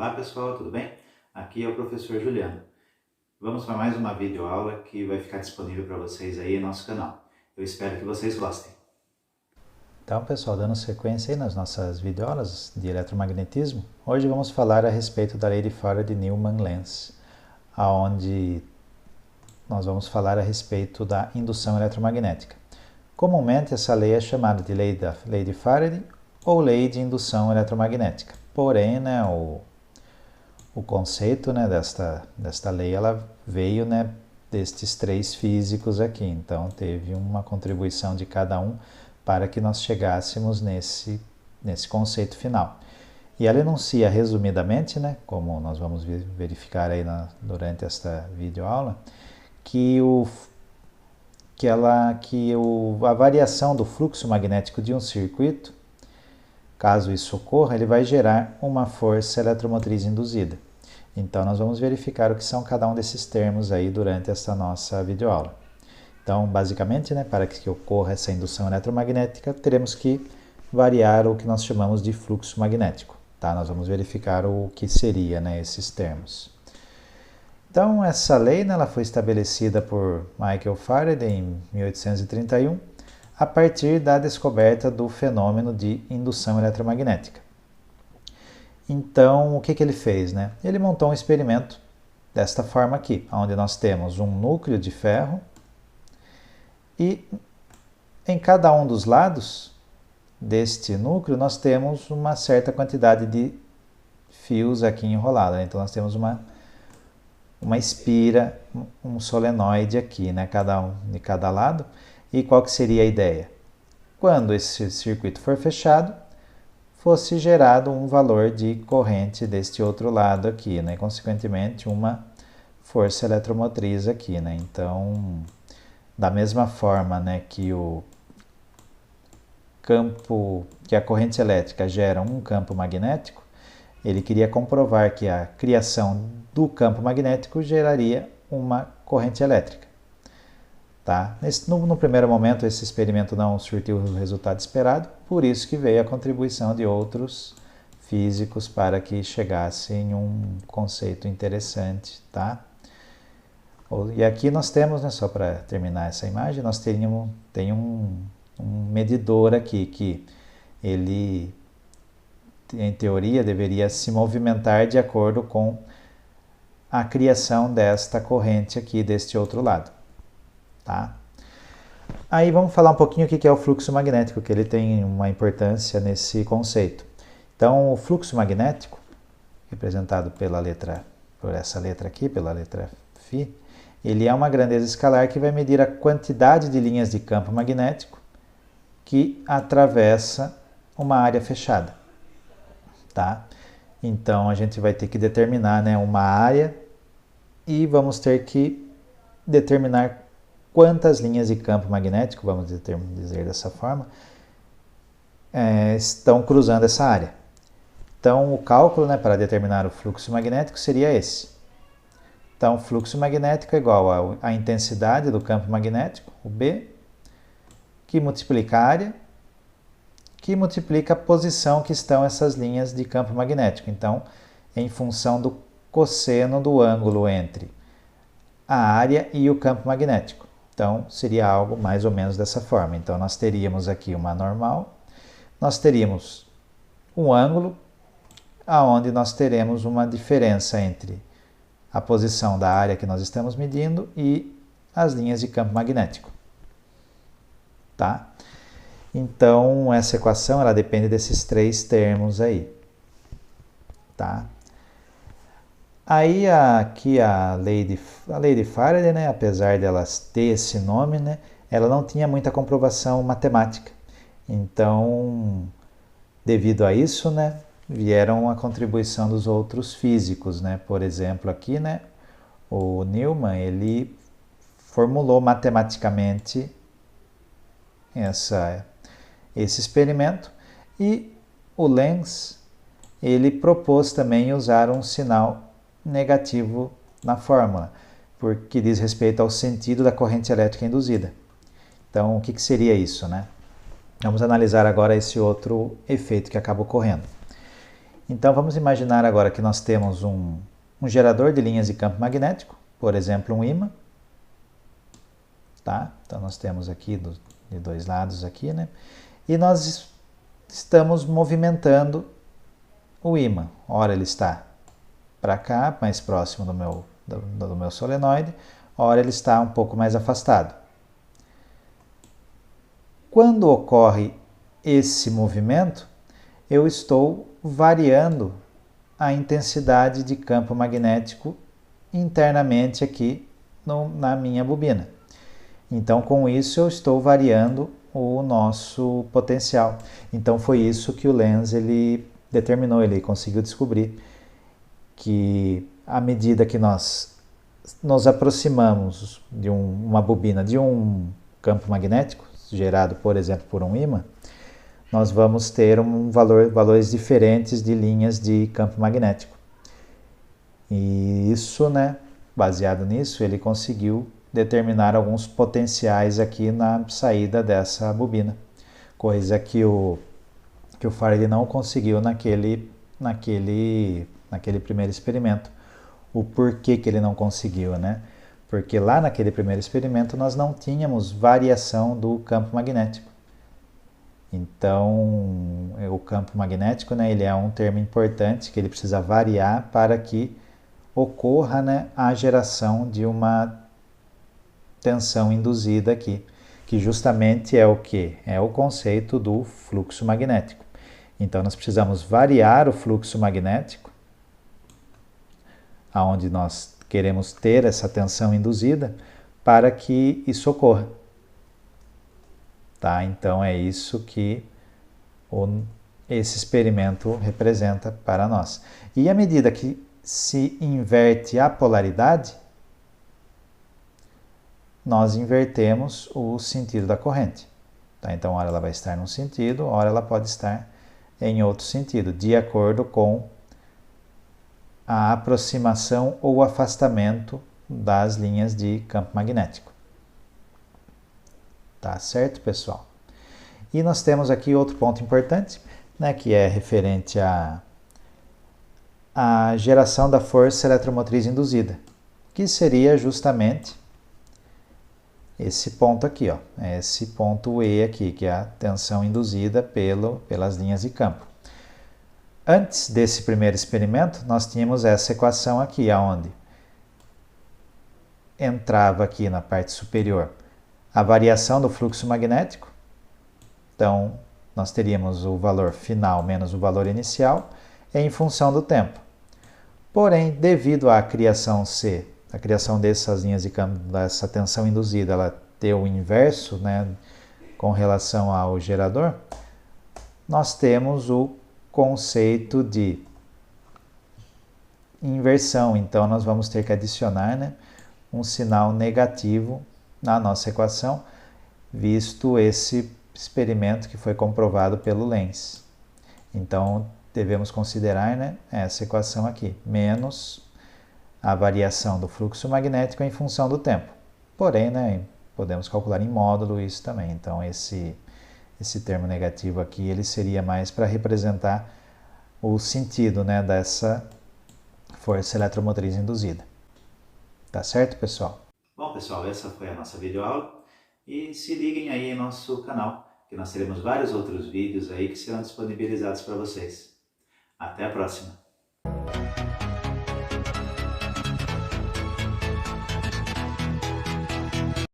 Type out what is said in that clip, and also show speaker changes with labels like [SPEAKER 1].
[SPEAKER 1] Olá pessoal, tudo bem? Aqui é o professor Juliano. Vamos para mais uma videoaula que vai ficar disponível para vocês aí no nosso canal. Eu espero que vocês gostem. Então pessoal, dando sequência aí nas nossas videoaulas de eletromagnetismo, hoje vamos falar a respeito da lei de Faraday-Newman-Lenz, onde nós vamos falar a respeito da indução eletromagnética. Comumente essa lei é chamada de lei de Faraday ou lei de indução eletromagnética. Porém, o conceito, desta lei ela veio, destes três físicos aqui. Então teve uma contribuição de cada um para que nós chegássemos nesse conceito final. E ela enuncia resumidamente, como nós vamos verificar aí durante esta videoaula, que a variação do fluxo magnético de um circuito, caso isso ocorra, ele vai gerar uma força eletromotriz induzida. Então nós vamos verificar o que são cada um desses termos aí durante esta nossa videoaula. Então, basicamente, para que ocorra essa indução eletromagnética, teremos que variar o que nós chamamos de fluxo magnético. Tá? Nós vamos verificar o que seria, esses termos. Então, essa lei ela foi estabelecida por Michael Faraday em 1831, a partir da descoberta do fenômeno de indução eletromagnética. Então, o que ele fez? Ele montou um experimento desta forma aqui, onde nós temos um núcleo de ferro e em cada um dos lados deste núcleo nós temos uma certa quantidade de fios aqui enrolados. Então, nós temos uma espira, um solenoide aqui, de cada lado. E qual que seria a ideia? Quando esse circuito for fechado, fosse gerado um valor de corrente deste outro lado aqui, e consequentemente uma força eletromotriz aqui, Então, da mesma forma, que a corrente elétrica gera um campo magnético, ele queria comprovar que a criação do campo magnético geraria uma corrente elétrica. Tá? No primeiro momento, esse experimento não surtiu o resultado esperado, por isso que veio a contribuição de outros físicos para que chegasse em um conceito interessante. Tá? E aqui nós temos, só para terminar essa imagem, nós tem um medidor aqui que ele, em teoria, deveria se movimentar de acordo com a criação desta corrente aqui, deste outro lado. Tá? Aí vamos falar um pouquinho o que é o fluxo magnético, que ele tem uma importância nesse conceito. Então, o fluxo magnético, representado por essa letra aqui, pela letra φ, ele é uma grandeza escalar que vai medir a quantidade de linhas de campo magnético que atravessa uma área fechada. Tá? Então, a gente vai ter que determinar uma área e vamos ter que determinar quantas linhas de campo magnético, vamos dizer dessa forma, estão cruzando essa área. Então, o cálculo para determinar o fluxo magnético seria esse. Então, o fluxo magnético é igual à intensidade do campo magnético, o B, que multiplica a área, que multiplica a posição que estão essas linhas de campo magnético. Então, em função do cosseno do ângulo entre a área e o campo magnético. Então, seria algo mais ou menos dessa forma. Então, nós teríamos aqui uma normal, nós teríamos um ângulo, onde nós teremos uma diferença entre a posição da área que nós estamos medindo e as linhas de campo magnético. Tá? Então, essa equação ela depende desses três termos aí. Tá? Aí, aqui a lei de Faraday, apesar dela ter esse nome, ela não tinha muita comprovação matemática. Então, devido a isso, vieram a contribuição dos outros físicos. Por exemplo, aqui, o Newman, ele formulou matematicamente esse experimento, e o Lenz, ele propôs também usar um sinal negativo na fórmula, porque diz respeito ao sentido da corrente elétrica induzida. Então, o que seria isso, Vamos analisar agora esse outro efeito que acaba ocorrendo. Então vamos imaginar agora que nós temos um gerador de linhas de campo magnético, por exemplo, um ímã. Tá? Então nós temos aqui de dois lados aqui, né? E nós estamos movimentando o ímã. Ora ele está para cá, mais próximo do meu solenoide, ora ele está um pouco mais afastado. Quando ocorre esse movimento, eu estou variando a intensidade de campo magnético internamente aqui na minha bobina. Então, com isso, eu estou variando o nosso potencial. Então, foi isso que o Lenz ele determinou, ele conseguiu descobrir que à medida que nós nos aproximamos de uma bobina, de um campo magnético, gerado, por exemplo, por um ímã, nós vamos ter valores diferentes de linhas de campo magnético. E isso, né, baseado nisso, ele conseguiu determinar alguns potenciais aqui na saída dessa bobina, coisa que o Faraday não conseguiu naquele primeiro experimento. O porquê que ele não conseguiu, né? Porque lá naquele primeiro experimento nós não tínhamos variação do campo magnético. Então, o campo magnético, né, ele é um termo importante que ele precisa variar para que ocorra, né, a geração de uma tensão induzida aqui, que justamente é o que? É o conceito do fluxo magnético. Então, nós precisamos variar o fluxo magnético, aonde nós queremos ter essa tensão induzida, para que isso ocorra. Tá? Então, é isso que esse experimento representa para nós. E à medida que se inverte a polaridade, nós invertemos o sentido da corrente. Tá? Então, ora ela vai estar num sentido, ora ela pode estar em outro sentido, de acordo com a aproximação ou afastamento das linhas de campo magnético. Tá certo, pessoal? E nós temos aqui outro ponto importante, né, que é referente à geração da força eletromotriz induzida, que seria justamente esse ponto aqui, ó, esse ponto E aqui, que é a tensão induzida pelas linhas de campo. Antes desse primeiro experimento, nós tínhamos essa equação aqui, onde entrava aqui na parte superior a variação do fluxo magnético. Então, nós teríamos o valor final menos o valor inicial em função do tempo. Porém, devido à criação a criação dessas linhas de campo, dessa tensão induzida, ela ter o inverso, né, com relação ao gerador, nós temos o conceito de inversão. Então, nós vamos ter que adicionar, né, um sinal negativo na nossa equação, visto esse experimento que foi comprovado pelo Lenz. Então, devemos considerar, né, essa equação aqui, menos a variação do fluxo magnético em função do tempo. Porém, né, podemos calcular em módulo isso também. Então, esse termo negativo aqui, ele seria mais para representar o sentido, né, dessa força eletromotriz induzida. Tá certo, pessoal? Bom, pessoal, essa foi a nossa videoaula. E se liguem aí em nosso canal, que nós teremos vários outros vídeos aí que serão disponibilizados para vocês. Até a próxima!